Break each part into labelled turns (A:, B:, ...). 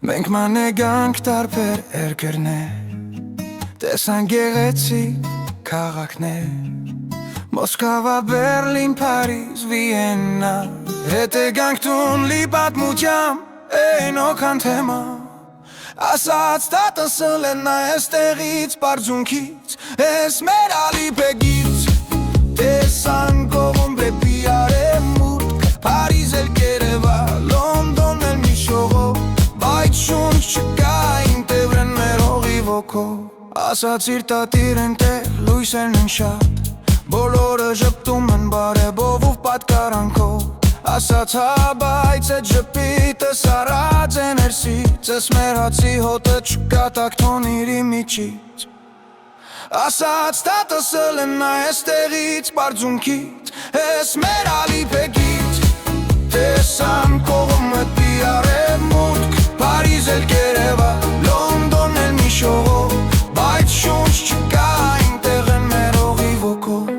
A: Մենք մանեգանք տարբեր երկրներ, տեսանք գեղեցիկ քաղաքներ, Մոսկվա, Բերլին, Փարիզ, Վիեննա, հետեգանք տուն լի պատմությամբ այն օքան թեմա, ասաց տատս լենա էստեղից բարձունքից, ես մեր ալիպեգից, տեսանք կողում դեպի արևմուտք, Փարիզ էլ Երևա, Լոնդոն էլ մի շողով, բայց շունչ չկա ինտեվրեն մեր հողի ոգով, ասացիր տատիր ընտեղ լույսերն են շատ, բոլորը ժպտում են բարեբով ու պատկարանքով, ասաց հա բայց այդ ժպիտը սարած է ներսից, ես մեր հացի հոտը չկա տակտոնիրի միջից, ասաց տատս լենա էստեղից բարձունքից, ես մեր ալիպեգից, տեսան կողում դեպի արևմուտք, Փարիզ էլ Երևա, Լոնդոն էլ մի շողով, բայց շունչ չկա այնտեղ են մեր հողի ոգով,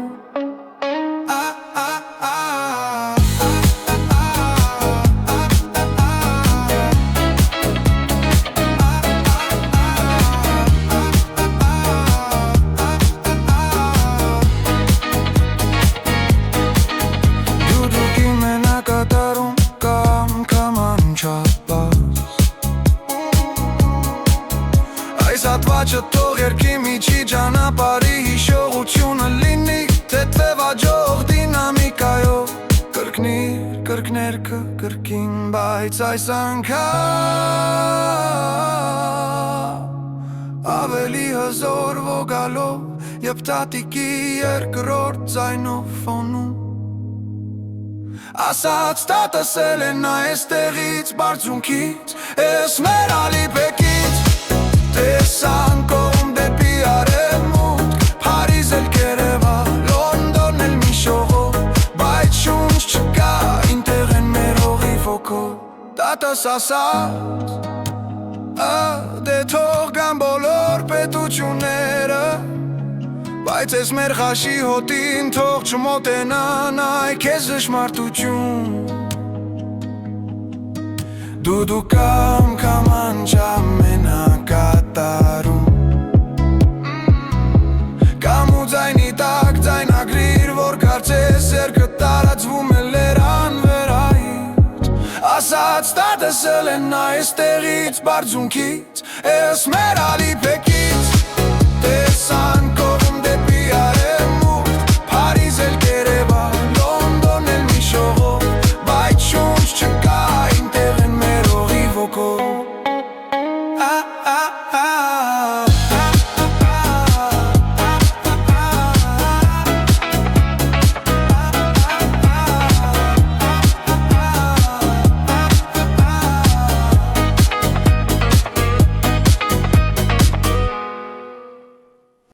A: Հատվածը թող երկի միջի ճանապարհի հիշողությունը լինի թեթև աջող դինամիկայով կրկնիր կրկներքը կրկին բայց այս անգամ ավելի հզոր ոգալով երբ տատիկի երկրորդ ձայնով ֆոնում ասաց տատս լենա էստեղից բարձունքից ես մեր ալիպեգից տեսան կողում դեպի արևմուտք, Փարիզ էլ Երևա, Լոնդոն էլ մի շողով, բայց շունչ չկա ինտեղ են մեր հողի ոգով, տատս ասաց, դե թող գան բոլոր պետությունները, բայց ես մեր խաշի հոտին թող չմոտենան այ քեզ ժշմարտություն, դու կամ անջամենակատարում Կամ ու ձայնի տակ ձայնագրիր, որ կարծես երկը տարածվում է լերան վերայից Ասաց տատս լենա էստեղից բարձունքից, ես մեր ալիպեգից տեսան